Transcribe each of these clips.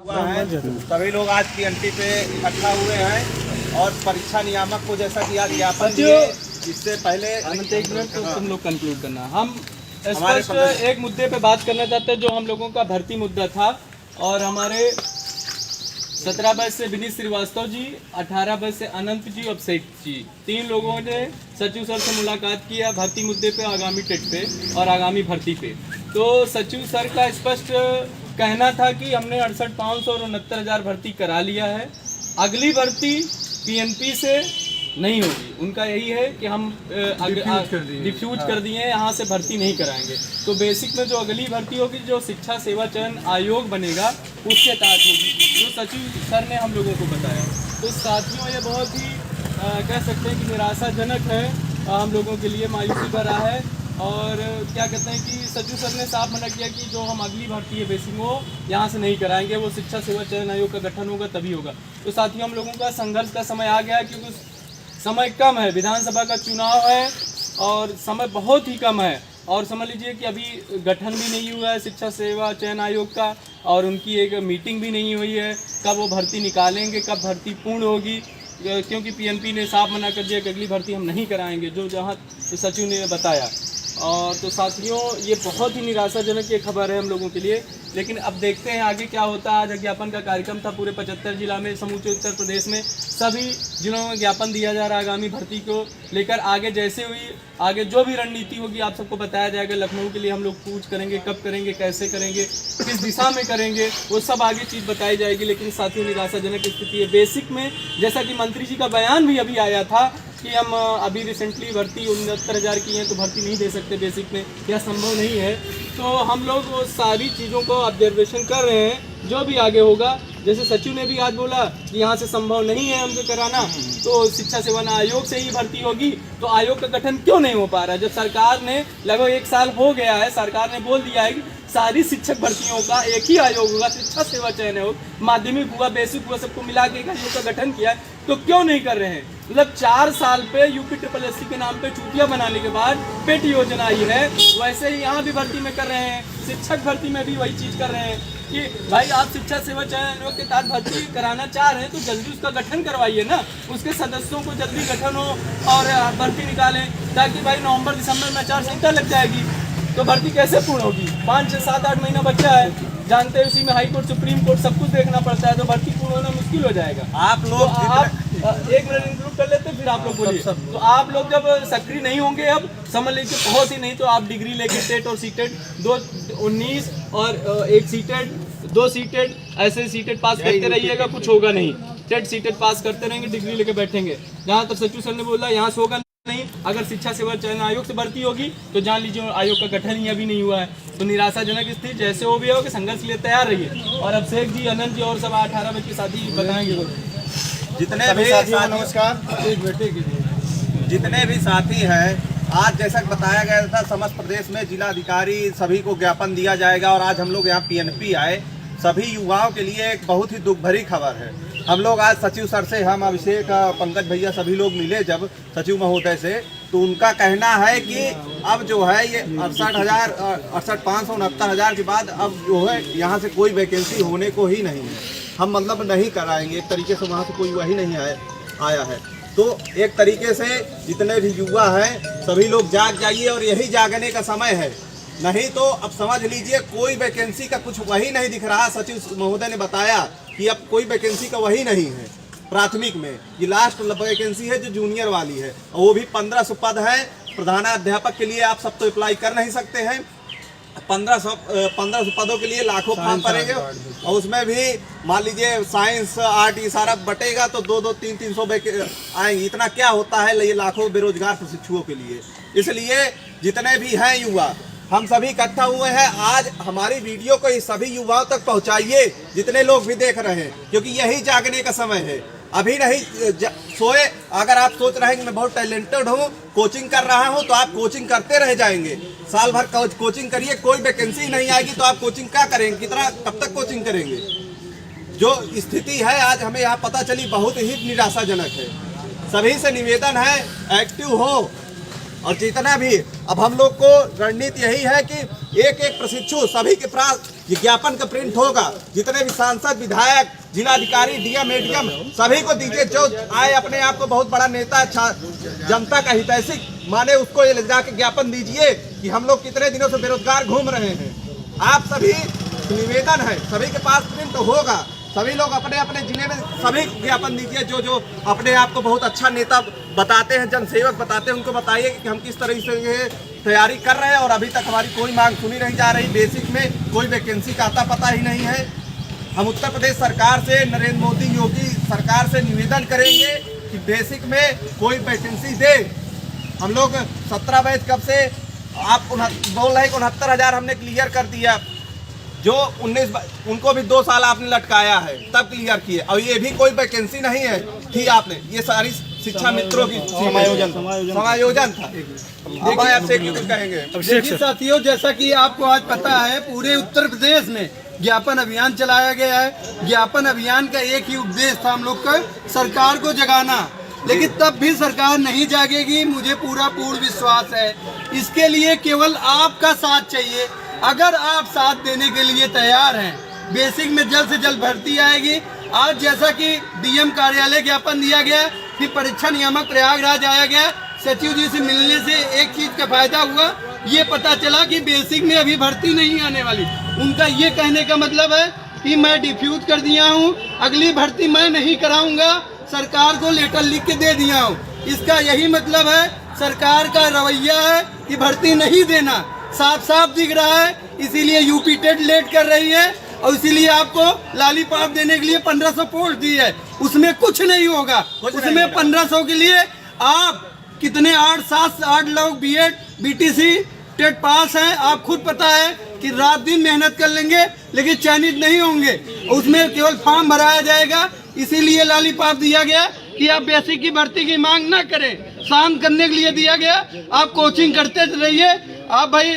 हुआ है। सभी लोग आज पीएनपी पे इकट्ठा हुए हैं और परीक्षा नियामक को जैसा कि आज ज्ञापन दिए, इससे पहले एक मिनट तो तुम लोग कंक्लूड करना। हम स्पष्ट एक मुद्दे पे बात करना चाहते हैं जो हम लोगों का भर्ती मुद्दा था, और हमारे 17 वर्ष से विनीत श्रीवास्तव जी, 18 वर्ष से अनंत जी, अभिषेक जी, 3 लोगों ने सचिव सर से मुलाकात किया भर्ती मुद्दे पे, आगामी टेट पे और आगामी भर्ती पे। तो सचिव सर का स्पष्ट कहना था कि हमने 68,500 और 69,000 भर्ती करा लिया है, अगली भर्ती पीएनपी से नहीं होगी। उनका यही है कि हम डिफ्यूज कर दिए हैं, यहाँ से भर्ती नहीं कराएंगे। तो बेसिक में जो अगली भर्ती होगी, जो शिक्षा सेवा चयन आयोग बनेगा, उसके तहत होगी, जो सचिव सर ने हम लोगों को बताया। तो साथियों, ये बहुत ही कह सकते हैं कि निराशाजनक है, हम लोगों के लिए मायूसी भरा है। और क्या कहते हैं कि सचिव सर ने साफ मना किया कि जो हम अगली भर्ती है बेसिक वो यहाँ से नहीं कराएंगे, वो शिक्षा सेवा चयन आयोग का गठन होगा तभी होगा। तो साथियों, हम लोगों का संघर्ष का समय आ गया है, क्योंकि समय कम है, विधानसभा का चुनाव है और समय बहुत ही कम है। और समझ लीजिए कि अभी गठन भी नहीं हुआ है शिक्षा सेवा चयन आयोग का, और उनकी एक मीटिंग भी नहीं हुई है। कब वो भर्ती निकालेंगे, कब भर्ती पूर्ण होगी, क्योंकि पीएनपी ने साफ मना कर दिया कि अगली भर्ती हम नहीं कराएंगे, जो जहाँ सचिव ने बताया। और तो साथियों, ये बहुत ही निराशाजनक ये खबर है हम लोगों के लिए। लेकिन अब देखते हैं आगे क्या होता है। आज ज्ञापन का कार्यक्रम था पूरे 75 जिला में, समूचे उत्तर प्रदेश में सभी जिलों में ज्ञापन दिया जा रहा है आगामी भर्ती को लेकर। आगे जैसे हुई, आगे जो भी रणनीति होगी आप सबको बताया जाएगा। लखनऊ के लिए हम लोग पूछ करेंगे, कब करेंगे, कैसे करेंगे, किस दिशा में करेंगे, वो सब आगे चीज़ बताई जाएगी। लेकिन साथियों, निराशाजनक स्थिति है। बेसिक में जैसा कि मंत्री जी का बयान भी अभी आया था कि हम अभी रिसेंटली भर्ती 69,000 की हैं, तो भर्ती नहीं दे सकते बेसिक में, यह संभव नहीं है। तो हम लोग वो सारी चीज़ों को ऑब्जर्वेशन कर रहे हैं, जो भी आगे होगा। जैसे सचिव ने भी आज बोला कि यहाँ से संभव नहीं है हमको कराना, तो शिक्षा सेवा आयोग से ही भर्ती होगी। तो आयोग का गठन क्यों नहीं हो पा रहा है, जब सरकार ने लगभग 1 साल हो गया है, सरकार ने बोल दिया है कि सारी शिक्षक भर्तियों का एक ही आयोग होगा, शिक्षा सेवा चयन आयोग, माध्यमिक हुआ, बेसिक हुआ, सबको मिला के एक आयोग का गठन किया है। तो क्यों नहीं कर रहे हैं? मतलब 4 साल पे UPSSC के नाम पे चूतिया बनाने के बाद पेट योजना आई है, वैसे ही यहाँ भी भर्ती में कर रहे हैं। शिक्षक भर्ती में भी वही चीज़ कर रहे हैं कि भाई आप शिक्षा सेवा चयन आयोग के तहत भर्ती कराना चाह रहे हैं, तो जल्दी उसका गठन करवाइए ना, उसके सदस्यों को जल्दी गठन हो और भर्ती निकालें, ताकि भाई नवंबर दिसंबर में आचार संहिता लग जाएगी, तो भर्ती कैसे पूर्ण होगी? 5 से 7-8 महीना बच्चा है, जानते हैं उसी में हाई कोर्ट, सुप्रीम कोर्ट सब कुछ देखना पड़ता है, तो भर्ती पूर्ण होना मुश्किल हो जाएगा। आप लोग तो आप 1 मिनट इंक्लूड कर लेते, फिर आप लोग बोलिए। तो आप लोग जब सक्रिय नहीं होंगे, अब समझ लीजिए बहुत ही नहीं तो आप डिग्री लेके टेट और सीटेट 19 और 1 सीटेट 2 सीटेट ऐसे सीटेट पास करते रहिएगा, कुछ होगा नहीं। टेट सीटेट पास करते रहेंगे, डिग्री लेके बैठेंगे। जहाँ तक सचिव सर ने बोला यहाँ से होगा नहीं। अगर शिक्षा सेवा चयन आयोग से भर्ती होगी तो जान लीजिए आयोग का गठन ही अभी नहीं हुआ है। तो निराशाजनक स्थिति, जैसे हो भी हो कि संघर्ष के लिए तैयार रहिए। और अभिषेक जी, अनंत जी और सब 18 बच्चे साथी बताएंगे। जितने भी साथी, नमस्कार, जितने भी साथी हैं, आज जैसा बताया गया था समस्त प्रदेश में जिलाधिकारी सभी को ज्ञापन दिया जाएगा। और आज हम लोग यहाँ पीएनपी आए, सभी युवाओं के लिए एक बहुत ही दुख भरी खबर है। हम लोग आज सचिव सर से, हम अभिषेक, पंकज भैया सभी लोग मिले जब सचिव महोदय से, तो उनका कहना है कि अब जो है ये 68,500 69,000 के बाद अब जो है यहाँ से कोई वैकेंसी होने को ही नहीं है, हम मतलब नहीं कराएंगे। एक तरीके से वहाँ से कोई वही नहीं आया है। तो एक तरीके से जितने भी युवा हैं सभी लोग जाग जाइए, और यही जागने का समय है। नहीं तो अब समझ लीजिए कोई वैकेंसी का कुछ वही नहीं दिख रहा। सचिव महोदय ने बताया कि अब कोई वैकेंसी का वही नहीं है प्राथमिक में, ये लास्ट वैकेंसी है जो जूनियर वाली है, और वो भी 1500 पद है। प्रधानाध्यापक के लिए आप सब तो अप्लाई कर नहीं सकते हैं, 1500 पदों के लिए लाखों फॉर्म भरेंगे, और उसमें भी मान लीजिए साइंस आर्ट ये सारा बटेगा तो 2-2 300 आएंगे। इतना क्या होता है ये लाखों बेरोजगार प्रशिक्षुओं के लिए। इसलिए जितने भी हैं युवा, हम सभी इकट्ठा हुए हैं। आज हमारी वीडियो को सभी युवाओं तक पहुंचाइए, जितने लोग भी देख रहे हैं, क्योंकि यही जागने का समय है। अभी नहीं सोए। अगर आप सोच रहे हैं कि मैं बहुत टैलेंटेड हूँ, कोचिंग कर रहा हूँ, तो आप कोचिंग करते रह जाएंगे। साल भर कोचिंग करिए, कोई वैकेंसी नहीं आएगी तो आप कोचिंग क्या करेंगे? कितना, कब तक कोचिंग करेंगे? जो स्थिति है आज हमें यहाँ पता चली, बहुत ही निराशाजनक है। सभी से निवेदन है, एक्टिव हो, और जितना भी अब हम लोग को रणनीति यही है कि एक एक प्रशिक्षु सभी के पास विज्ञापन का प्रिंट होगा। जितने भी सांसद, विधायक, जिलाधिकारी, डीएम, एडीएम सभी को दीजिए। जो आए अपने आप को बहुत बड़ा नेता, जनता का हितैषी माने, उसको ये ले जाके ज्ञापन दीजिए कि हम लोग कितने दिनों से बेरोजगार घूम रहे हैं। आप सभी निवेदन है, सभी के पास प्रिंट होगा। सभी लोग अपने अपने जिले में सभी ज्ञापन दीजिए। जो जो अपने आप को बहुत अच्छा नेता बताते हैं, जनसेवक बताते हैं, उनको बताइए कि हम किस तरह से ये तैयारी कर रहे हैं। और अभी तक हमारी कोई मांग सुनी नहीं जा रही। बेसिक में कोई वैकेंसी का आता पता ही नहीं है। हम उत्तर प्रदेश सरकार से, नरेंद्र मोदी योगी सरकार से निवेदन करेंगे कि बेसिक में कोई वैकेंसी दे। हम लोग 17 बैच कब से आप बोल रहे हैं 69,000 हमने क्लियर कर दिया। जो 19 उनको भी 2 साल आपने लटकाया है, तब क्लियर किए। और ये भी कोई वैकेंसी नहीं है थी आपने। ये सारी शिक्षा मित्रों की समायोजन था। अब आपसे कुछ कहेंगे। देखिए साथियों, जैसा कि आपको आज पता है, पूरे उत्तर प्रदेश में ज्ञापन अभियान चलाया गया है। ज्ञापन अभियान का एक ही उद्देश्य था हम लोग का, सरकार को जगाना। लेकिन तब भी सरकार नहीं जागेगी, मुझे पूर्ण विश्वास है। इसके लिए केवल आपका साथ चाहिए। अगर आप साथ देने के लिए तैयार हैं, बेसिक में जल्द से जल्द भर्ती आएगी। आज जैसा कि डीएम कार्यालय ज्ञापन दिया गया, फिर परीक्षा नियामक प्रयागराज आया गया, सचिव जी से मिलने से एक चीज का फायदा हुआ, ये पता चला कि बेसिक में अभी भर्ती नहीं आने वाली। उनका ये कहने का मतलब है कि मैं डिफ्यूज कर दिया हूँ, अगली भर्ती मैं नहीं कराऊंगा, सरकार को लेटर लिख के दे दिया हूँ। इसका यही मतलब है, सरकार का रवैया है कि भर्ती नहीं देना, साफ साफ दिख रहा है। इसीलिए यूपी टेट लेट कर रही है और इसीलिए आपको लॉलीपॉप देने के लिए 1500 पोस्ट दी है। उसमें कुछ नहीं होगा। उसमें 1500 के लिए आप कितने 8 लोग बीएड बीटीसी टेट पास हैं। आप खुद पता है कि रात दिन मेहनत कर लेंगे लेकिन चयनित नहीं होंगे। उसमें केवल फॉर्म भराया जाएगा। इसीलिए लॉलीपॉप दिया गया कि आप बेसिक की भर्ती की मांग ना करें, शांत करने के लिए दिया गया। आप कोचिंग करते रहिए। आप भाई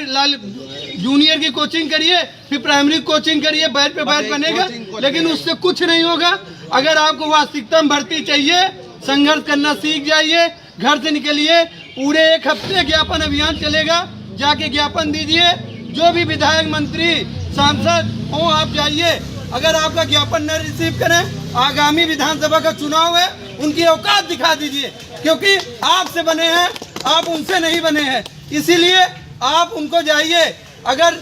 जूनियर की कोचिंग करिए, फिर प्राइमरी कोचिंग करिए, बैच पे बैच बनेगा, लेकिन उससे कुछ नहीं होगा। अगर आपको वास्तविकता में भर्ती चाहिए, संघर्ष करना सीख जाइए, घर से निकलिए। पूरे 1 हफ्ते ज्ञापन अभियान चलेगा, जाके ज्ञापन दीजिए। जो भी विधायक, मंत्री, सांसद हो, आप जाइए। अगर आपका ज्ञापन न रिसीव करें, आगामी विधानसभा का चुनाव है, उनकी औकात दिखा दीजिए, क्योंकि आपसे बने हैं, आप उनसे नहीं बने हैं। इसीलिए आप उनको जाइए। अगर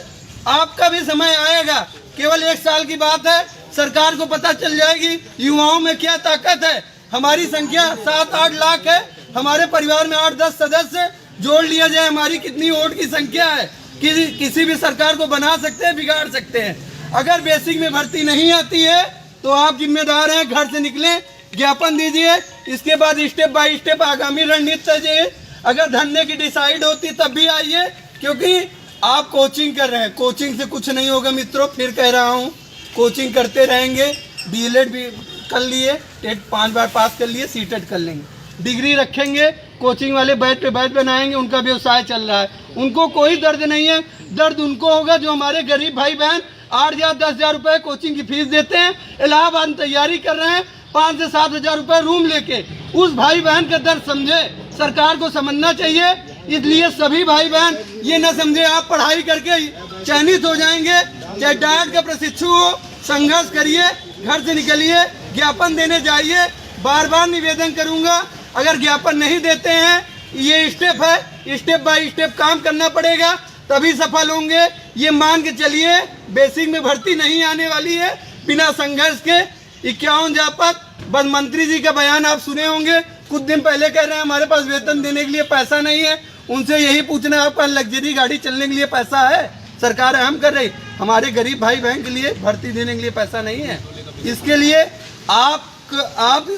आपका भी समय आएगा, केवल 1 साल की बात है, सरकार को पता चल जाएगी युवाओं में क्या ताकत है। हमारी संख्या 7-8 लाख है। हमारे परिवार में 8-10 सदस्य जोड़ लिया जाए, हमारी कितनी वोट की संख्या है कि किसी भी सरकार को बना सकते हैं, बिगाड़ सकते हैं। अगर बेसिक में भर्ती नहीं आती है तो आप जिम्मेदार हैं, घर से निकलें, ज्ञापन दीजिए। इसके बाद स्टेप बाय स्टेप आगामी रणनीति तय। अगर धरने की डिसाइड होती तब भी आइए, क्योंकि आप कोचिंग कर रहे हैं। कोचिंग से कुछ नहीं होगा मित्रों, फिर कह रहा हूँ, कोचिंग करते रहेंगे। डीएलएड भी कर लिए, टेट 5 बार पास कर लिए, सीटेट कर लेंगे, डिग्री रखेंगे। कोचिंग वाले बैच पे बैच बनाएंगे, उनका व्यवसाय चल रहा है, उनको कोई दर्द नहीं है। दर्द उनको होगा जो हमारे गरीब भाई बहन 8,000-10,000 रुपये कोचिंग की फीस देते हैं, इलाहाबाद में तैयारी कर रहे हैं, 5 से 7,000 रुपये रूम लेके। उस भाई बहन का दर्द समझे, सरकार को समझना चाहिए। इसलिए सभी भाई बहन ये न समझे आप पढ़ाई करके चयनित हो जाएंगे। चाहे डायट का प्रशिक्षु हो, संघर्ष करिए, घर से निकलिए, ज्ञापन देने जाइए। बार बार निवेदन करूंगा, अगर ज्ञापन नहीं देते हैं, ये स्टेप है, स्टेप बाय स्टेप काम करना पड़ेगा, तभी सफल होंगे। ये मान के चलिए, बेसिक में भर्ती नहीं आने वाली है बिना संघर्ष के। 51 जापत, बस मंत्री जी का बयान आप सुने होंगे, कुछ दिन पहले कह रहे हैं हमारे पास वेतन देने के लिए पैसा नहीं है। उनसे यही पूछना है, आपका लग्जरी गाड़ी चलने के लिए पैसा है? सरकार अहम कर रही, हमारे गरीब भाई बहन के लिए भर्ती देने के लिए पैसा नहीं है। इसके लिए आप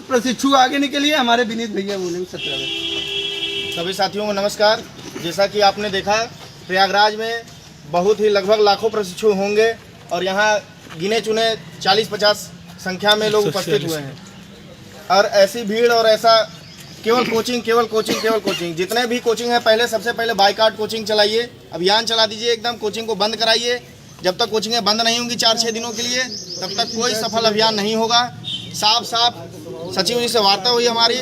प्रशिक्षु आगे निकलिए। हमारे विनीत भैया बोलेंगे 17 में। सभी साथियों को नमस्कार। जैसा कि आपने देखा, प्रयागराज में बहुत ही लगभग लाखों प्रशिक्षु होंगे और यहाँ गिने चुने 40-50 संख्या में लोग उपस्थित हुए हैं। और ऐसी भीड़ और ऐसा केवल कोचिंग जितने भी कोचिंग है, सबसे पहले बाइकाट कोचिंग चलाइए, अभियान चला दीजिए, एकदम कोचिंग को बंद कराइए। जब तक कोचिंगें बंद नहीं होंगी 4-6 दिनों के लिए, तब तक कोई सफल अभियान नहीं होगा। साफ सचिव जी से वार्ता हुई हमारी,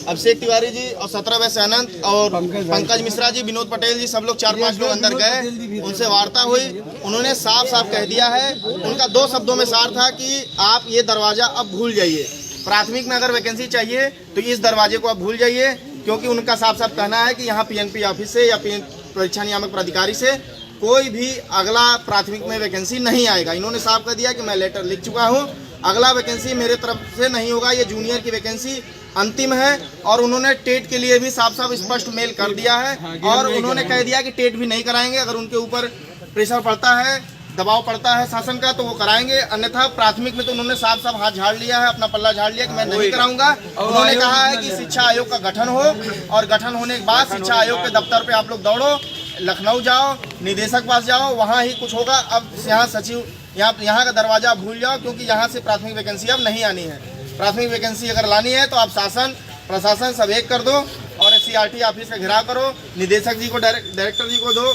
अभिषेक तिवारी जी और 17 वैसे अनंत और पंकज मिश्रा जी, विनोद पटेल जी, सब लोग 4-5 लोग अंदर गए, उनसे वार्ता हुई। उन्होंने साफ साफ कह दिया है, उनका 2 शब्दों में सार था कि आप ये दरवाज़ा अब भूल जाइए। प्राथमिक में अगर वैकेंसी चाहिए तो इस दरवाजे को आप भूल जाइए, क्योंकि उनका साफ साफ कहना है कि यहाँ PNP ऑफिस से या परीक्षा नियामक प्राधिकारी से कोई भी अगला प्राथमिक में वैकेंसी नहीं आएगा। इन्होंने साफ कर दिया कि मैं लेटर लिख चुका हूँ, अगला वैकेंसी मेरे तरफ से नहीं होगा, ये जूनियर की वैकेंसी अंतिम है। और उन्होंने टेट के लिए भी साफ साफ स्पष्ट मेल कर दिया है और उन्होंने कह दिया कि टेट भी नहीं कराएंगे। अगर उनके ऊपर प्रेशर पड़ता है, दबाव पड़ता है शासन का, तो वो कराएंगे, अन्यथा प्राथमिक में तो उन्होंने साफ साफ हाथ झाड़ लिया है, अपना पल्ला झाड़ लिया कि मैं नहीं कराऊंगा। उन्होंने कहा है कि शिक्षा आयोग का गठन हो और गठन होने के बाद शिक्षा आयोग के दफ्तर पे आप लोग दौड़ो, लखनऊ जाओ, निदेशक पास जाओ, वहाँ ही कुछ होगा। अब यहाँ सचिव यहाँ का दरवाजा भूल जाओ, क्योंकि यहाँ से प्राथमिक वैकेंसी अब नहीं आनी है। प्राथमिक वैकेंसी अगर लानी है तो आप शासन प्रशासन सब एक कर दो और SCRT ऑफिस का घेराव करो, निदेशक जी को डायरेक्टर जी को दो,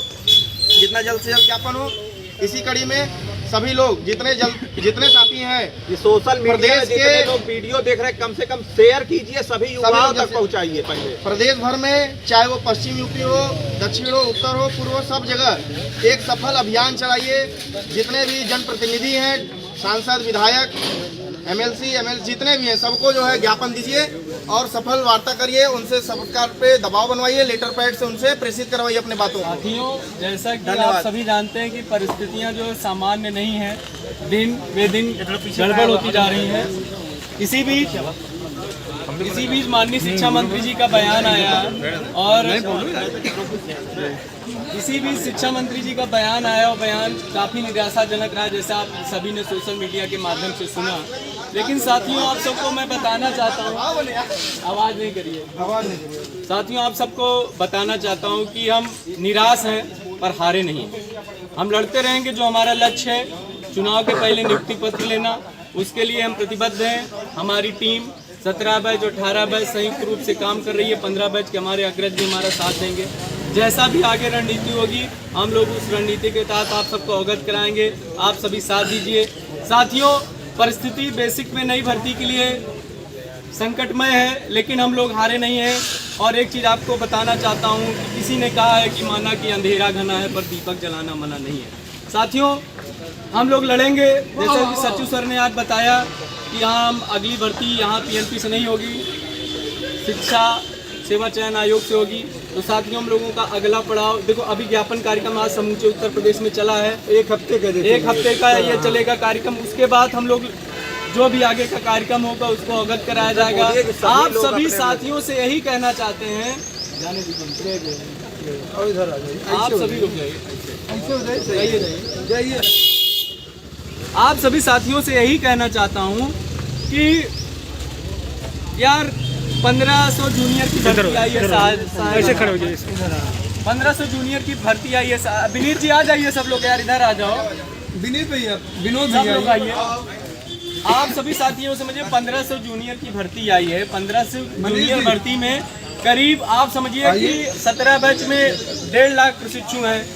जितना जल्द से जल्द ज्ञापन हो। इसी कड़ी में सभी लोग जितने साथी हैं, ये सोशल मीडिया प्रदेश जितने के लोग वीडियो देख रहे हैं, कम से कम शेयर कीजिए, सभी युवाओं तक पहुंचाइए। पहले प्रदेश भर में, चाहे वो पश्चिम यूपी हो, दक्षिण हो, उत्तर हो, पूर्व हो, सब जगह एक सफल अभियान चलाइए। जितने भी जनप्रतिनिधि हैं, सांसद, विधायक, MLC, जितने भी हैं, सबको जो है ज्ञापन दीजिए और सफल वार्ता करिए, उनसे सरकार पे दबाव बनवाइए, लेटर पैड से उनसे प्रेषित करवाइए अपने बातों को। साथियों, जैसा कि आप सभी जानते हैं कि परिस्थितियां जो सामान्य नहीं है, दिन वे दिन गड़बड़ होती जा रही है। इसी बीच माननीय शिक्षा मंत्री जी का बयान आया और बयान काफ़ी निराशाजनक रहा, जैसा आप सभी ने सोशल मीडिया के माध्यम से सुना। लेकिन साथियों, आप सबको मैं बताना चाहता हूँ, आवाज़ नहीं करिए। साथियों, आप सबको बताना चाहता हूँ कि हम निराश हैं पर हारे नहीं। हम लड़ते रहेंगे। जो हमारा लक्ष्य है, चुनाव के पहले नियुक्ति पत्र लेना, उसके लिए हम प्रतिबद्ध हैं। हमारी टीम 17 बैच और 18 बैच संयुक्त रूप से काम कर रही है। 15 बैच के हमारे अग्रज भी हमारा साथ देंगे। जैसा भी आगे रणनीति होगी, हम लोग उस रणनीति के तहत आप सबको अवगत कराएंगे। आप सभी साथ दीजिए। साथियों, परिस्थिति बेसिक में नई भर्ती के लिए संकटमय है, लेकिन हम लोग हारे नहीं हैं। और एक चीज़ आपको बताना चाहता हूँ कि किसी ने कहा है कि माना कि अंधेरा घना है पर दीपक जलाना मना नहीं है। साथियों, हम लोग लड़ेंगे। जैसे कि सचिव सर ने आज बताया कि यहाँ हम अगली भर्ती यहाँ PNP से नहीं होगी, शिक्षा सेवा चयन आयोग से होगी। तो साथियों, हम लोगों का अगला पड़ाव देखो, अभी ज्ञापन कार्यक्रम आज समूचे उत्तर प्रदेश में चला है। एक हफ्ते का ये चलेगा कार्यक्रम। उसके बाद हम लोग जो भी आगे का कार्यक्रम होगा उसको अवगत कराया जाएगा। आप सभी साथियों से यही कहना चाहते हैं, आप सभी रुक जाइए। आप सभी साथियों से यही कहना चाहता हूँ कि यार 1500 जूनियर की भर्ती आई है। 1500 जूनियर की भर्ती आई है। विनीत जी आ जाइए, सब लोग यार इधर आ जाओ। विनीत भैया, विनोद सब लोग आइए। आप सभी साथियों से मुझे 1500 जूनियर की भर्ती आई है। 1500 जूनियर भर्ती में करीब आप समझिए कि 17 बैच में 1.5 लाख प्रशिक्षु हैं,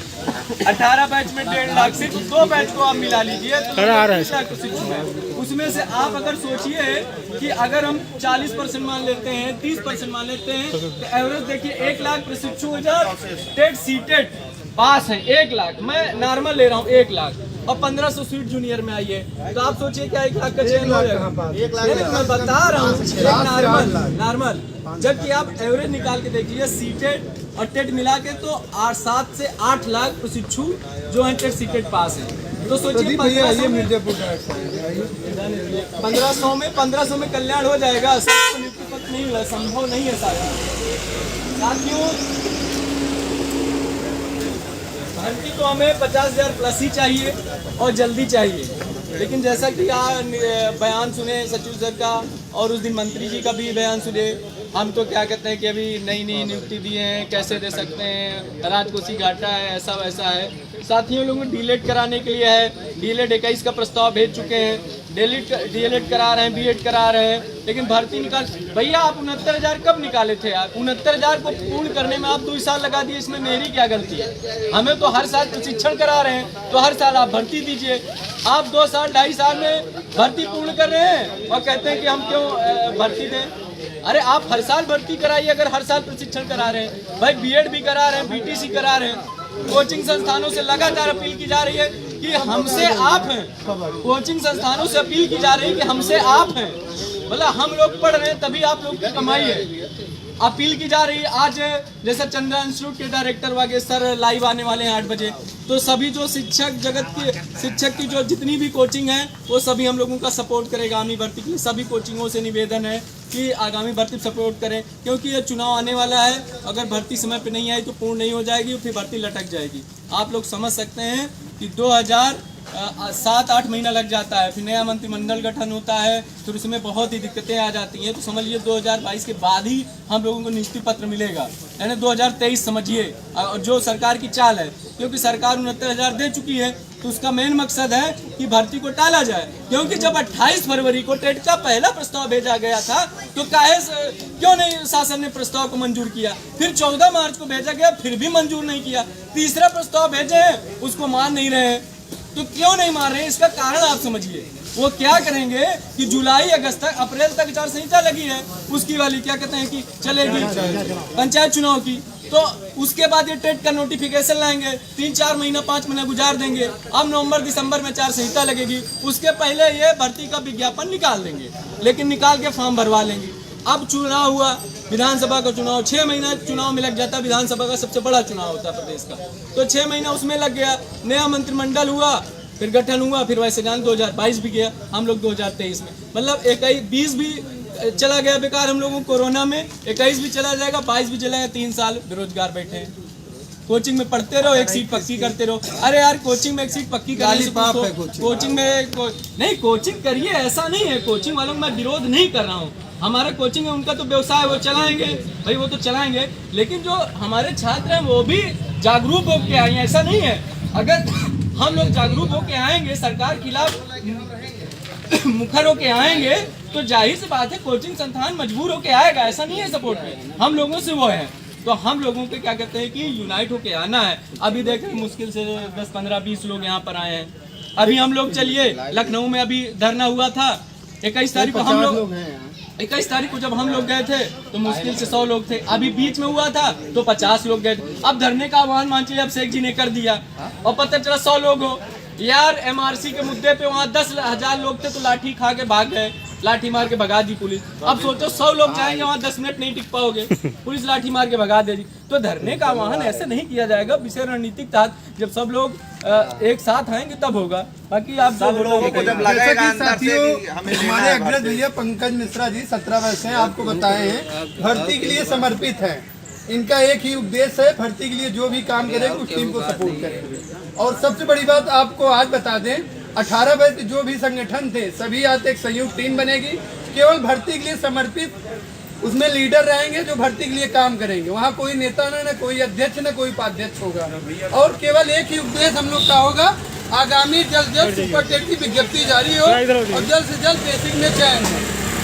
18 बैच में 1.5 लाख, सिर्फ 2 बैच को आप मिला लीजिए तो 1 लाख प्रशिक्षु हैं। उसमें से आप अगर सोचिए कि अगर हम 40% मान लेते हैं, 30% मान लेते हैं, तो एवरेज देखिए 1 लाख प्रशिक्षु टेट सीटेट पास है। 1 लाख, मैं नॉर्मल ले रहा हूँ, 1 लाख, और 1500 सीट जूनियर में आई है। तो आप सोचिए क्या 1 लाख का चयन हो जाएगा। मैं बता रहा हूँ नॉर्मल, जबकि आप एवरेज निकाल के देखिए सीटेट और टेट मिला के तो 7 से 8 लाख प्रशिक्षु जो है टेट सीटेट पास है। तो सोचिए 1500 में कल्याण हो जाएगा। सबको नियुक्ति पत्र नहीं मिला, संभव नहीं है। साथियों, भर्ती तो हमें 50,000 प्लस ही चाहिए और जल्दी चाहिए। लेकिन जैसा कि बयान सुने सचिव सर का और उस दिन मंत्री जी का भी बयान सुने, हम तो क्या कहते हैं कि अभी नई नियुक्ति दी है, कैसे दे सकते हैं, राजकोषी घाटा है, ऐसा वैसा है। साथियों, लोगों डीलेट कराने के लिए है, डीलेट 21 का प्रस्ताव भेज चुके हैं, डीएलएड करा रहे हैं, बीएड करा रहे हैं, लेकिन भर्ती निकाल। भैया आप 69,000 कब निकाले थे? आप 69,000 को पूर्ण करने में आप 2 साल लगा दिए, इसमें मेरी क्या गलती है? हमें तो हर साल प्रशिक्षण करा रहे हैं, तो हर साल आप भर्ती दीजिए। आप 2 साल 2.5 साल में भर्ती पूर्ण कर रहे हैं और कहते हैं कि हम क्यों भर्ती दें। अरे आप हर साल भर्ती कराइए, अगर हर साल प्रशिक्षण करा रहे हैं भाई, बीएड भी करा रहे हैं, बीटीसी करा रहे हैं। कोचिंग संस्थानों से लगातार अपील की जा रही है कि हमसे आप हैं, कोचिंग संस्थानों से अपील की जा रही है कि हमसे आप हैं, मतलब हम लोग पढ़ रहे हैं तभी आप लोग की कमाई है। अपील की जा रही है। आज जैसे चंद्रा इंस्टीट्यूट के डायरेक्टर वगैरह सर लाइव आने वाले हैं 8 बजे, तो सभी जो शिक्षक की जो जितनी भी कोचिंग है वो सभी हम लोगों का सपोर्ट करेगा आगामी भर्ती के लिए। सभी कोचिंगों से निवेदन है कि आगामी भर्ती सपोर्ट करें, क्योंकि ये चुनाव आने वाला है। अगर भर्ती समय पे नहीं आई तो पूर्ण नहीं हो जाएगी, फिर भर्ती लटक जाएगी। आप लोग समझ सकते हैं कि 2007-8 महीना लग जाता है, फिर नया मंत्रिमंडल गठन होता है, फिर उसमें बहुत ही दिक्कतें आ जाती हैं। तो समझ लीजिए 2022 के बाद ही हम लोगों को नियुक्ति पत्र मिलेगा, यानी 2023 समझिए। और जो सरकार की चाल है, क्योंकि सरकार 69,000 दे चुकी है, तो उसका मेन मकसद है कि भर्ती को टाला जाए। क्योंकि जब 28 फरवरी को टेट का पहला प्रस्ताव भेजा गया था, तो क्यों नहीं शासन ने प्रस्ताव को मंजूर किया? फिर 14 मार्च को भेजा गया, फिर भी मंजूर नहीं किया। तीसरा प्रस्ताव भेजे हैं, उसको मान नहीं रहे हैं। तो क्यों नहीं मान रहे हैं? इसका कारण आप समझिए। वो क्या करेंगे कि जुलाई अगस्त तक, अप्रैल तक आचार संहिता लगी है, उसकी वाली क्या कहते हैं कि चलेगी पंचायत चुनाव की, तो उसके बाद ये टेट का नोटिफिकेशन लाएंगे, 3-4 महीना 5 महीना गुजार देंगे। अब नवंबर दिसंबर में आचार संहिता लगेगी, उसके पहले ये भर्ती का विज्ञापन निकाल देंगे, लेकिन निकाल के फॉर्म भरवा लेंगे। अब चुनाव हुआ, विधानसभा का चुनाव 6 महीना चुनाव में लग जाता है। विधानसभा का सबसे बड़ा चुनाव होता है प्रदेश का, तो 6 महीना उसमें लग गया। नया मंत्रिमंडल हुआ, फिर गठन हुआ, फिर वैसे जान 2022 भी गया, हम लोग 2023 में, मतलब 20 भी चला गया बेकार हम लोगों कोरोना में, 21 भी चला जाएगा, 22 भी चला जाएगा। 3 साल बेरोजगार बैठे हैं। कोचिंग में पढ़ते रहो, एक सीट पक्की करते रहो। अरे यार कोचिंग में एक सीट पक्की करने से कोचिंग में नहीं, कोचिंग करिए, ऐसा नहीं है। कोचिंग वालों का मैं विरोध नहीं कर रहा हूँ, हमारा कोचिंग है, उनका तो व्यवसाय, वो चलाएंगे भाई, वो तो चलाएंगे। लेकिन जो हमारे छात्र हैं वो भी जागरूक होकर आए हैं, ऐसा नहीं है। अगर हम लोग जागरूक होकर आएंगे, सरकार के खिलाफ मुखर होके आएंगे, तो जाहिर सी बात है कोचिंग संस्थान मजबूर होके आएगा। ऐसा नहीं है सपोर्ट में, हम लोगों से वो है। तो हम लोगों के क्या कहते हैं कि यूनाइट होके आना है। अभी देखें मुश्किल से 10, 15, 20 लोग यहाँ पर आए हैं। अभी हम लोग चलिए लखनऊ में अभी धरना हुआ था 21 तारीख को, हम लोग 21 तारीख को जब हम लोग गए थे तो मुश्किल से 100 लोग थे। अभी बीच में हुआ था तो 50 लोग गए थे। अब धरने का आह्वान मान लीजिए अब शेख जी ने कर दिया और पता चला 100 लोग हो। यार एमआरसी के मुद्दे पे वहाँ 10,000 लोग थे तो लाठी खा के भाग गए, लाठी मार के भगा दी पुलिस। अब सोचो 100 लोग जाएंगे वहाँ 10 मिनट नहीं टिक पाओगे, पुलिस लाठी मार के भगा देगी। तो धरने का आह्वान ऐसे नहीं किया जाएगा। विषय रणनीतिक तहत जब सब लोग एक साथ आएंगे तब होगा। बाकी आप सब लोगों को जब लगेगा अंदर से कि हमें हमारे अग्रज भैया पंकज मिश्रा जी 17 वर्ष हैं, आपको बताए हैं, भर्ती के लिए समर्पित है। इनका एक ही उद्देश्य है, भर्ती के लिए जो भी काम करेंगे उस टीम को सपोर्ट करें। और सबसे बड़ी बात आपको आज बता दें, 18 वर्ष जो भी संगठन थे सभी आज एक संयुक्त टीम बनेगी, केवल भर्ती के लिए समर्पित। उसमें लीडर रहेंगे जो भर्ती के लिए काम करेंगे। वहाँ कोई नेता न कोई अध्यक्ष न कोई उपाध्यक्ष होगा। और केवल एक ही उद्देश्य हम लोग का होगा, आगामी जल्द सुपर टेट की विज्ञप्ति जारी हो और जल्द से जल्द बेसिक में चयन हो।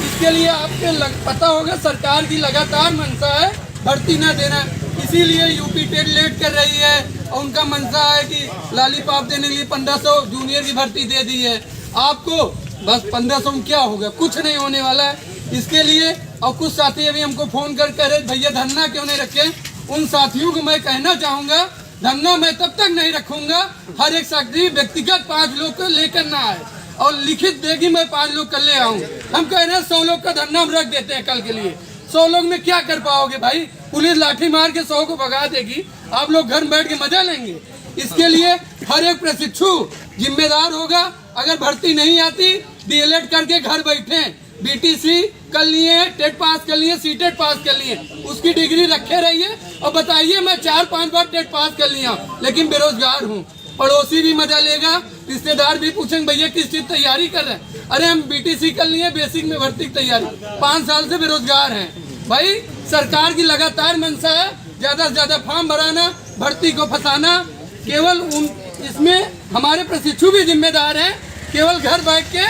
इसके लिए आपको पता होगा सरकार की लगातार मंशा है भर्ती न देना, इसीलिए यूपी टेट लेट कर रही है। और उनका मंशा है कि लॉलीपॉप देने के लिए 1500 जूनियर की भर्ती दे दी है आपको, बस 1500 में क्या होगा, कुछ नहीं होने वाला है। इसके लिए और कुछ साथी अभी हमको फोन कर कह रहे भैया धरना क्यों नहीं रखे। उन साथियों को मैं कहना चाहूँगा, धरना मैं तब तक नहीं रखूँगा हर एक साथी व्यक्तिगत 5 लोग को लेकर ना आए और लिखित देगी मैं 5 लोग कर ले आऊँ। हम कह रहे हैं 100 लोग का धरना हम रख देते हैं कल के लिए। 100 लोग में क्या कर पाओगे भाई, पुलिस लाठी मार के 100 को भगा देगी, आप लोग घर बैठ के मजा लेंगे। इसके लिए हर एक प्रशिक्षु जिम्मेदार होगा। अगर भर्ती नहीं आती डीएलएड करके घर बैठे, बीटीसी कर लिए, टेट पास कर लिए, सीटेट पास कर लिए, उसकी डिग्री रखे रहिए और बताइए मैं 4-5 बार टेट पास कर लिया लेकिन बेरोजगार हूँ। पड़ोसी भी मजा लेगा, रिश्तेदार भी पूछेंगे भैया किस चीज तैयारी कर रहे हैं, अरे हम बीटीसी कर लिए, बेसिक में भर्ती की तैयारी, 5 साल से बेरोजगार हैं। भाई सरकार की लगातार मंशा है ज्यादा से ज्यादा फॉर्म भराना, भर्ती को फंसाना। केवल इसमें हमारे प्रशिक्षु भी जिम्मेदार हैं, केवल घर बैठ के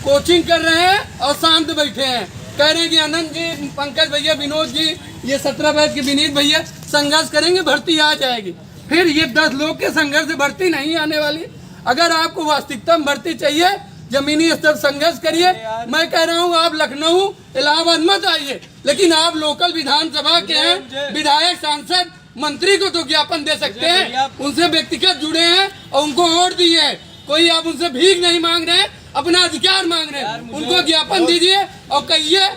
कोचिंग कर रहे हैं और शांत बैठे हैं। कह रहे हैं कि आनंद जी, पंकज भैया, विनोद जी, ये 17 बैच के विनीत भैया संघर्ष करेंगे भर्ती आ जाएगी। फिर ये 10 लोग के संघर्ष से भर्ती नहीं आने वाली। अगर आपको वास्तविकता में भर्ती चाहिए जमीनी स्तर संघर्ष करिए। मैं कह रहा हूँ आप लखनऊ इलाहाबाद मत आइए, लेकिन आप लोकल विधानसभा के हैं, विधायक सांसद मंत्री को तो ज्ञापन दे सकते हैं, उनसे व्यक्तिगत जुड़े हैं और उनको वोट दिए हैं। कोई आप उनसे भीख नहीं मांग रहे, अपना अधिकार मांग रहे हैं, उनको ज्ञापन दीजिए और कहिए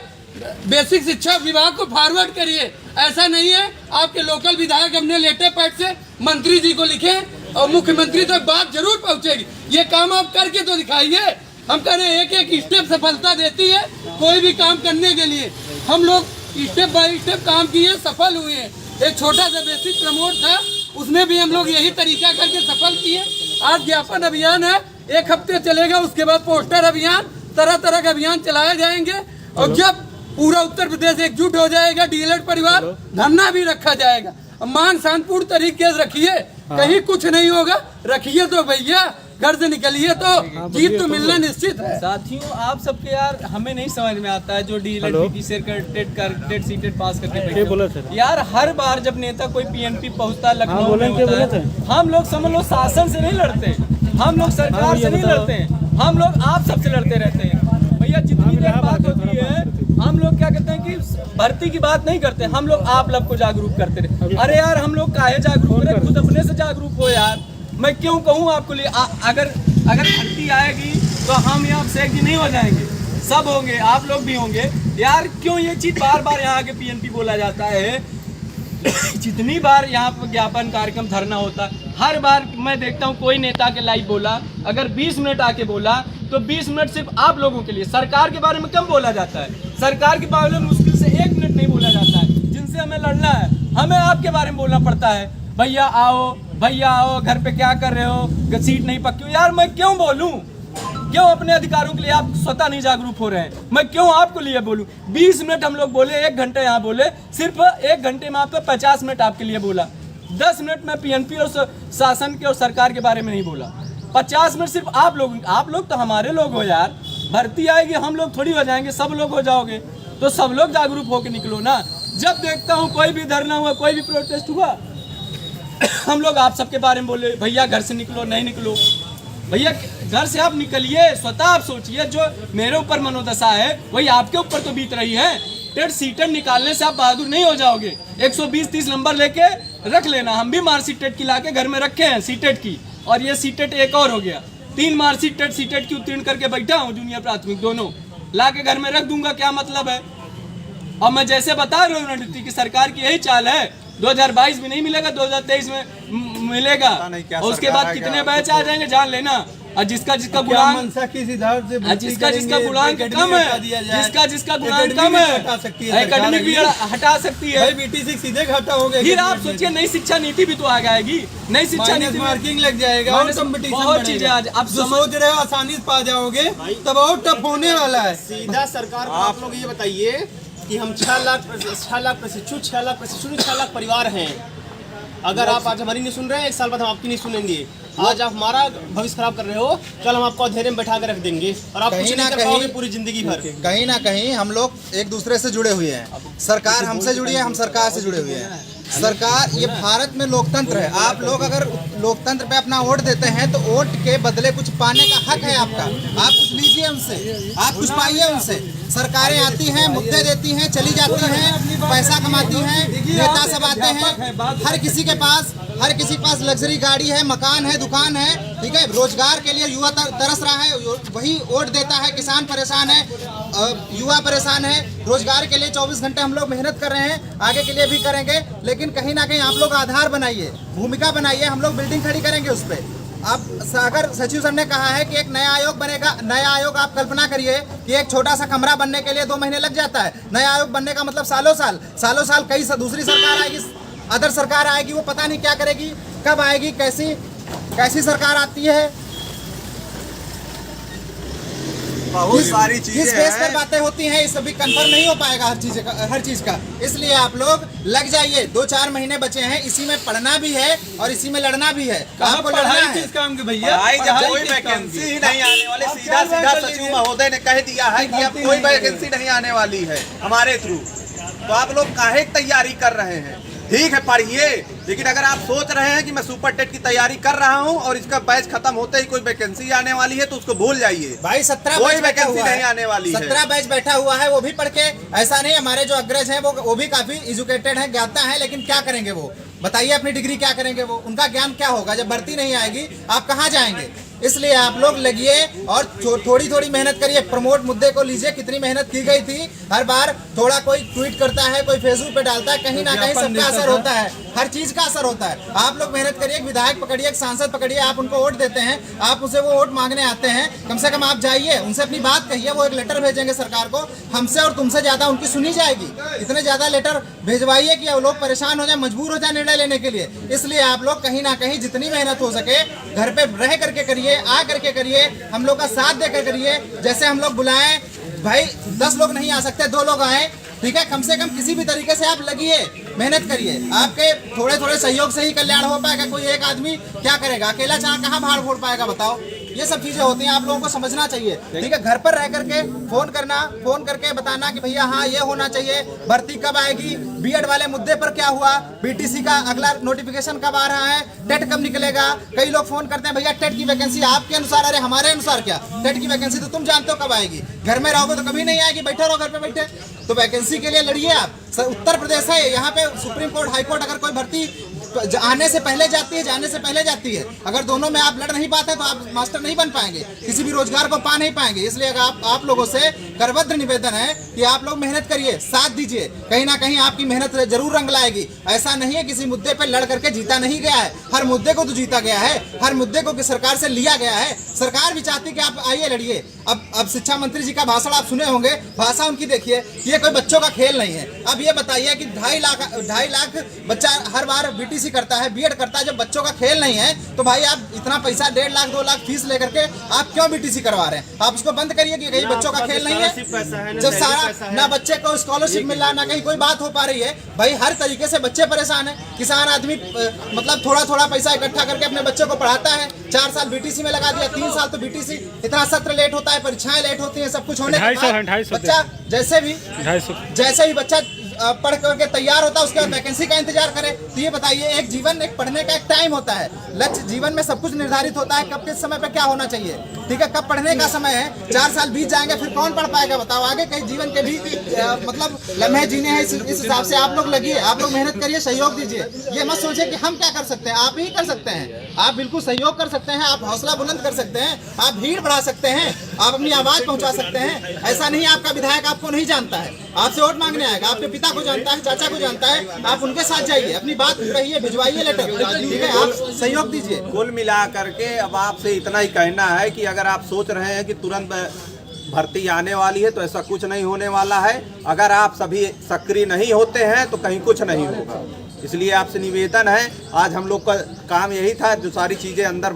बेसिक शिक्षा विभाग को फॉरवर्ड करिए। ऐसा नहीं है आपके लोकल विधायक अपने लेटर पैड से मंत्री जी को लिखें और मुख्यमंत्री तक बात जरूर पहुंचेगी। ये काम आप करके तो दिखाइए। हम कह रहे हैं एक एक स्टेप सफलता देती है कोई भी काम करने के लिए। हम लोग स्टेप बाय स्टेप काम किए, सफल हुए हैं। एक छोटा सा बेसिक प्रमोट था, उसमें भी हम लोग यही तरीका करके सफल किए। आज ज्ञापन अभियान है, 1 हफ्ते चलेगा, उसके बाद पोस्टर अभियान, तरह तरह के अभियान चलाए जाएंगे और जब पूरा उत्तर प्रदेश एकजुट हो जाएगा, डीएलएड परिवार धरना भी रखा जाएगा। मांग शांतिपूर्ण तरीके से रखिए, कहीं कुछ नहीं होगा, रखिए तो भैया घर से निकलिए तो जीत तो मिलना निश्चित है। साथियों आप सबके यार हमें नहीं समझ में आता है जो डीएलएड पीटीसी टेट सीटेट पास करके बैठे यार। हर बार जब नेता कोई पीएनपी पहुंचता है लखनऊ में होता है, हम लोग समझ लो शासन से नहीं लड़ते, हम लोग सरकार से नहीं लड़ते, हम लोग आप सबसे लड़ते रहते हैं भैया। जितनी देर बात होती है हम लोग क्या कहते हैं कि भर्ती की बात नहीं करते, हम लोग आप लोग को जागरूक करते रहे। अरे यार हम लोग काहे जागरूक रहे, खुद अपने से जागरूक हो यार। मैं क्यों कहूँ आपको लिए अगर भर्ती आएगी तो हम यहाँ शेख जी नहीं हो जाएंगे, सब होंगे, आप लोग भी होंगे यार। क्यों ये चीज बार बार यहाँ के पीएनपी बोला जाता है? जितनी बार यहाँ पर ज्ञापन कार्यक्रम धरना होता है, हर बार मैं देखता हूँ कोई नेता के लाइव बोला, अगर 20 मिनट आके बोला तो 20 मिनट सिर्फ आप लोगों के लिए, सरकार के बारे में कम बोला जाता है। सरकार के बारे में मुश्किल से 1 मिनट नहीं बोला जाता है। जिनसे हमें लड़ना है, हमें आपके बारे में बोलना पड़ता है। भैया आओ, घर पे क्या कर रहे हो, सीट नहीं पक्की। यार मैं क्यों बोलूं? क्यों अपने अधिकारों के लिए आप स्वतः नहीं जागरूक हो रहे हैं? मैं क्यों आपको लिए बोलूं? 20 मिनट हम लोग बोले, 1 घंटे यहाँ बोले, सिर्फ 1 घंटे में आपको 50 मिनट आपके लिए बोला। 10 मिनट में पीएनपी और शासन के और सरकार के बारे में नहीं बोला। 50 मिनट सिर्फ आप लोग तो हमारे लोग हो यार। भर्ती आएगी हम लोग थोड़ी हो जाएंगे, सब लोग हो जाओगे, तो सब लोग जागरूक होकर निकलो ना। जब देखता हूँ कोई भी धरना हुआ, कोई भी प्रोटेस्ट हुआ, हम लोग आप सबके बारे में बोले भैया घर से निकलो, नहीं निकलो। भैया घर से आप निकलिए, स्वतः आप सोचिए। जो मेरे ऊपर मनोदशा है वही आपके ऊपर तो बीत रही है। टेट सीटेट निकालने से आप बहादुर नहीं हो जाओगे। 120-30 नंबर लेके रख लेना। हम भी मार्कशीट टेट की लाके घर में रखे हैं सीटेट की, और ये सीटेट एक और हो गया। 3 मार्कशीट टेट सीटेट की उत्तीर्ण करके बैठा हूँ, जूनियर प्राथमिक दोनों ला के घर में रख दूंगा। क्या मतलब है? और मैं जैसे बता रहा हूँ रणनीति की सरकार की यही चाल है। 2022 में नहीं मिलेगा, 2023 में मिलेगा, और उसके बाद कितने बैच आ जाएंगे जान लेना। और जिसका गुणांक कम है, जिसका गुणांक कम है, एकेडमिक भी हटा सकती है। बीटीसी सीधे घाटा हो गया। फिर आप सोचिए नई शिक्षा नीति भी तो आ जाएगी। नई शिक्षा नीति मार्किंग लग जाएगा और कंपटीशन बहुत चीजें आज आप सोच रहे हो आसानी से पा जाओगे, तब और टफ होने वाला है। सीधा सरकार को आप लोग ये बताइए कि हम 6 लाख प्रशिक्षु 6 लाख परिवार हैं। अगर आप आज हमारी नहीं सुन रहे हैं, 1 साल बाद हम आपकी नहीं सुनेंगे। आज आप हमारा भविष्य खराब कर रहे हो, कल हम आपको अंधेरे में बैठा कर रख देंगे और आप कुछ नहीं कर पाओगे पूरी जिंदगी भर। कहीं ना कहीं हम लोग एक दूसरे से जुड़े हुए हैं। सरकार हमसे जुड़ी है, हम सरकार से जुड़े हुए हैं। सरकार, ये भारत में लोकतंत्र है। आप लोग अगर लोकतंत्र पे अपना वोट देते हैं तो वोट के बदले कुछ पाने का हक है आपका। आप कुछ लीजिए उनसे, आप कुछ पाइए उनसे। सरकारें आती हैं, मुद्दे देती हैं, चली जाती हैं, पैसा कमाती हैं, नेता सब आते हैं। हर किसी के पास लग्जरी गाड़ी है, मकान है, दुकान है, ठीक है। रोजगार के लिए युवा तरस रहा है, वही वोट देता है। किसान परेशान है, युवा परेशान है। रोजगार के लिए 24 घंटे हम लोग मेहनत कर रहे हैं, आगे के लिए भी करेंगे। लेकिन कहीं ना कहीं आप लोग आधार बनाइए, भूमिका बनाइए, हम लोग बिल्डिंग खड़ी करेंगे उस पर। अब अगर सचिव सर ने कहा है कि एक नया आयोग बनेगा, नया आयोग आप कल्पना करिए कि एक छोटा सा कमरा बनने के लिए 2 महीने लग जाता है। नया आयोग बनने का मतलब सालों साल कई दूसरी सरकार आएगी, अदर सरकार आएगी, वो पता नहीं क्या करेगी, कब आएगी, कैसी सरकार आती है, बहुत सारी चीजें किस बेस पर बातें होती हैं, ये सभी कंफर्म नहीं हो पाएगा हर चीज का। इसलिए आप लोग लग जाइए। 2-4 महीने बचे हैं, इसी में पढ़ना भी है और इसी में लड़ना भी है। आपको लड़ना है किस काम के भैया? जहाँ कोई वैकेंसी ही नहीं आने वाली, सीधा सचिव महोदय ने कह दिया है कि अब कोई वैकेंसी नहीं आने वाली है हमारे थ्रू। तो आप लोग काहे तैयारी कर रहे हैं? ठीक है पढ़िए, लेकिन अगर आप सोच रहे हैं कि मैं सुपर टेट की तैयारी कर रहा हूं और इसका बैच खत्म होते ही कोई वैकेंसी आने वाली है तो उसको भूल जाइए भाई 17 कोई बैच बैठा वैकेंसी हुआ नहीं है, आने वाली है। 17 बैच बैठा हुआ है, वो भी पढ़ के ऐसा नहीं, हमारे जो अग्रज हैं वो भी काफी एजुकेटेड हैं, ज्ञाता हैं, लेकिन क्या करेंगे वो बताइए, अपनी डिग्री क्या करेंगे वो, उनका ज्ञान क्या होगा जब भर्ती नहीं आएगी, आप कहाँ जाएंगे। इसलिए आप लोग लगिए और थोड़ी थोड़ी मेहनत करिए, प्रमोट मुद्दे को लीजिए, कितनी मेहनत की गई थी, हर बार थोड़ा कोई ट्वीट करता है, कोई फेसबुक पे डालता है, कहीं ना कहीं सबका असर होता है, हर चीज का असर होता है। आप लोग मेहनत करिए, एक विधायक पकड़िए, एक सांसद पकड़िए, आप उनको वोट देते हैं, आप उनसे वो वोट मांगने आते हैं, कम से कम आप जाइए, उनसे अपनी बात कहिए, वो एक लेटर भेजेंगे सरकार को, हमसे और तुमसे ज्यादा उनकी सुनी जाएगी। इतने ज्यादा लेटर भेजवाइए कि वो लोग परेशान हो जाए, मजबूर हो जाए निर्णय लेने के लिए। इसलिए आप लोग कहीं ना कहीं जितनी मेहनत हो सके घर पे रह करके करिए, आ करके करिए, हम लोग का साथ देकर करिए। जैसे हम लोग बुलाएं भाई, 10 लोग नहीं आ सकते, 2 लोग आए, ठीक है, कम से कम किसी भी तरीके से आप लगिए, मेहनत करिए, आपके थोड़े थोड़े सहयोग से ही कल्याण हो पाएगा। कोई एक आदमी क्या करेगा, अकेला जहाँ कहाँ भाड़ फोड़ पाएगा बताओ। ये सब चीजें होती हैं, आप लोगों को समझना चाहिए, ठीक है। घर पर रह करके फोन करना, फोन करके बताना कि भैया हाँ ये होना चाहिए, भर्ती कब आएगी, बीएड वाले मुद्दे पर क्या हुआ, बीटीसी का अगला नोटिफिकेशन कब आ रहा है, टेट कब निकलेगा। कई लोग फोन करते हैं भैया टेट की वैकेंसी आपके अनुसार, अरे हमारे अनुसार क्या, टेट की वैकेंसी तो तुम जानते हो कब आएगी, घर में रहोगे तो कभी नहीं आएगी, बैठे रहो घर पे बैठे। तो वैकेंसी के लिए लड़िए आप। उत्तर प्रदेश है, यहाँ पे सुप्रीम कोर्ट, हाई कोर्ट अगर कोई भर्ती आने से पहले जाती है, जाने से पहले जाती है, अगर दोनों में आप लड़ नहीं पाते तो आप मास्टर नहीं बन पाएंगे, किसी भी रोजगार को पा नहीं पाएंगे। इसलिए अगर आप लोगों से करबद्ध निवेदन है कि आप लोग मेहनत करिए, साथ दीजिए, कहीं ना कहीं आपकी मेहनत जरूर रंग लाएगी। ऐसा नहीं है किसी मुद्दे पे लड़ करके जीता नहीं गया है, हर मुद्दे को तो जीता गया है, हर मुद्दे को सरकार से लिया गया है। सरकार भी चाहती कि आप आइए लड़िए। अब शिक्षा मंत्री जी का भाषण आप सुने होंगे, भाषा उनकी देखिए, ये कोई बच्चों का खेल नहीं है। अब ये बताइए कि 2.5 लाख बच्चा हर बार बीटीसी करता है, बीएड करता है, जब बच्चों का खेल नहीं है तो भाई आप इतना पैसा 1.5 लाख 2 लाख फीस लेकर के आप क्यों बीटीसी करवा रहे हैं। आप उसको बंद करिए कि कहीं बच्चों का खेल नहीं है। जब सारा ना बच्चे को स्कॉलरशिप मिल रहा, ना कहीं कोई बात हो पा रही है, भाई हर तरीके से बच्चे परेशान है। किसान आदमी मतलब थोड़ा थोड़ा पैसा इकट्ठा करके अपने बच्चों को पढ़ाता है, 4 साल बीटीसी में लगा दिया, 3 साल तो बीटीसी, इतना सत्र लेट होता है, परीक्षाएं लेट होती हैं, सब कुछ होने के बाद बच्चा जैसे भी बच्चा पढ़ करके तैयार होता है, उसके बाद वैकेंसी का इंतजार करे। तो ये बताइए, एक जीवन, एक पढ़ने का एक टाइम होता है, लक्ष्य जीवन में सब कुछ निर्धारित होता है, कब किस समय पे क्या होना चाहिए, ठीक है, कब पढ़ने का समय है। 4 साल बीत जाएंगे फिर कौन पढ़ पाएगा बताओ। आगे कहीं जीवन के भी मतलब लम्हे जीने हैं, इस हिसाब से आप लोग लगिए, आप लोग मेहनत करिए, सहयोग दीजिए। ये मत सोचिए कि हम क्या कर सकते हैं, आप ही कर सकते हैं, आप बिल्कुल सहयोग कर सकते हैं, आप हौसला बुलंद कर सकते हैं, आप भीड़ बढ़ा सकते हैं, आप अपनी आवाज पहुंचा सकते हैं। ऐसा नहीं आपका विधायक आपको नहीं जानता है, आपसे वोट मांगने आएगा, आपके पिता को जानता है, चाचा को जानता है, आप उनके साथ जाइए, अपनी बात कहिए, भिजवाइए लेटर, ठीक है, आप सहयोग दीजिए। कुल मिला करके अब आपसे इतना ही कहना है कि अगर आप सोच रहे हैं कि तुरंत भर्ती आने वाली है तो ऐसा कुछ नहीं होने वाला है। अगर आप सभी सक्रिय नहीं होते हैं तो कहीं कुछ नहीं होगा। इसलिए आपसे निवेदन है, आज हम लोग का काम यही था, जो सारी चीज़ें अंदर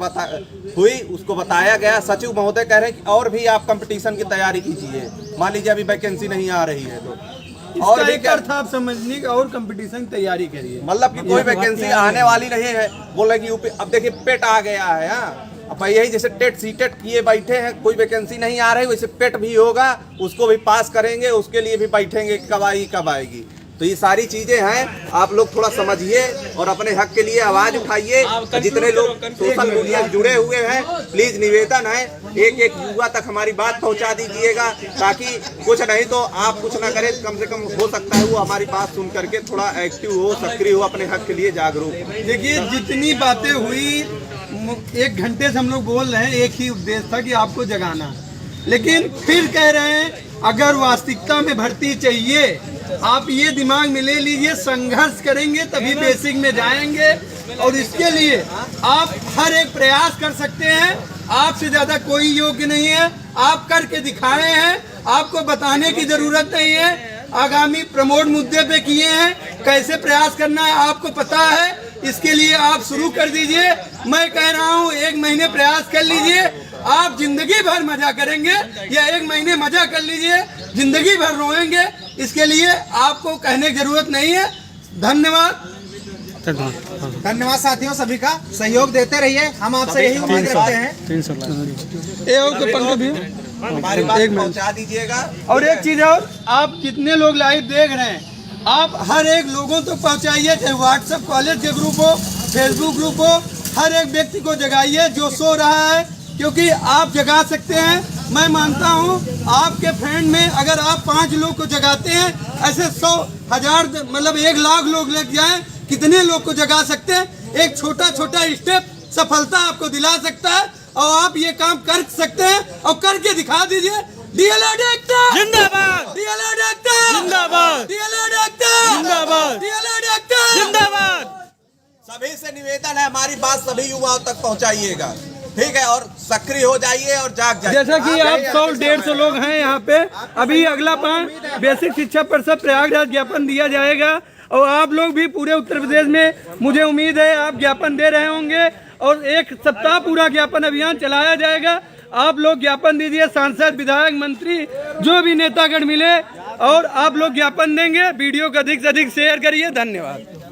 हुई उसको बताया गया। सचिव महोदय कह रहे हैं कि और भी आप कंपटीशन की तैयारी कीजिए, मान लीजिए अभी वैकेंसी नहीं आ रही है तो और एक अर्थ आप समझने का और कंपटीशन तैयारी करिए, मतलब कि कोई वैकेंसी आने वाली नहीं है। बोल रहे कि यूपी, अब देखिए पेट आ गया है, अब यही जैसे टेट सीटेट किए बैठे हैं, कोई वैकेंसी नहीं आ रही, वैसे पेट भी होगा, उसको भी पास करेंगे, उसके लिए भी बैठेंगे कब आएगी। तो ये सारी चीजें हैं, आप लोग थोड़ा समझिए और अपने हक के लिए आवाज उठाइए। जितने लोग सोशल मीडिया से जुड़े हुए हैं, प्लीज निवेदन है, एक युवा तक हमारी बात पहुंचा दीजिएगा, ताकि कुछ नहीं तो आप कुछ ना करें, कम से कम हो सकता है वो हमारी बात सुन करके थोड़ा एक्टिव हो, सक्रिय हो, अपने हक के लिए जागरूक। देखिए जितनी बातें हुई, 1 घंटे से हम लोग बोल रहे हैं, एक ही उद्देश्य था कि आपको जगाना, लेकिन फिर कह रहे हैं अगर वास्तविकता में भर्ती चाहिए, आप ये दिमाग में ले लीजिए, संघर्ष करेंगे तभी बेसिक में जाएंगे, और इसके लिए आप हर एक प्रयास कर सकते हैं। आपसे ज्यादा कोई योग्य नहीं है, आप करके दिखाए हैं, आपको बताने की जरूरत नहीं है। आगामी प्रमोट मुद्दे पे किए हैं, कैसे प्रयास करना है आपको पता है, इसके लिए आप शुरू कर दीजिए। मैं कह रहा हूँ 1 महीने प्रयास कर लीजिए, आप जिंदगी भर मजा करेंगे, या 1 महीने मजा कर लीजिए, जिंदगी भर रोएंगे। इसके लिए आपको कहने की जरूरत नहीं है। धन्यवाद साथियों, सभी का सहयोग देते रहिए, हम आपसे यही उम्मीद रखते हैं। हमारी बात पहुंचा दीजिएगा। और एक चीज और, आप कितने लोग लाइव देख रहे हैं, आप हर एक लोगों तक पहुंचाइए, चाहे व्हाट्सएप कॉलेज के ग्रुप हो, फेसबुक ग्रुप हो, हर एक व्यक्ति को जगाइए जो सो रहा है, क्योंकि आप जगा सकते हैं। मैं मानता हूं आपके फ्रेंड में अगर आप 5 लोग को जगाते हैं, ऐसे 100 1000 मतलब 1 लाख लोग लग जाएं, कितने लोग को जगा सकते हैं। एक छोटा छोटा स्टेप सफलता आपको दिला सकता है और आप ये काम कर सकते हैं और करके दिखा दीजिए। डीएलएड एक्टर जिंदाबाद, डीएलएड एक्टर जिंदाबाद, डीएलएड एक्टर जिंदाबाद, डीएलएड एक्टर जिंदाबाद। सभी से निवेदन है, हमारी बात सभी युवाओं तक पहुंचाइएगा, ठीक है, और सक्रिय हो जाइए और जाग जाइए। जैसा कि आप 100-150 लोग हैं यहाँ पे, अभी अगला 5 बेसिक शिक्षा परिषद प्रयागराज ज्ञापन दिया जाएगा और आप लोग भी पूरे उत्तर प्रदेश में मुझे उम्मीद है आप ज्ञापन दे रहे होंगे और 1 सप्ताह पूरा ज्ञापन अभियान चलाया जाएगा। आप लोग ज्ञापन दीजिए, सांसद, विधायक, मंत्री, जो भी नेतागण मिले और आप लोग ज्ञापन देंगे। वीडियो को अधिक से अधिक शेयर करिए। धन्यवाद।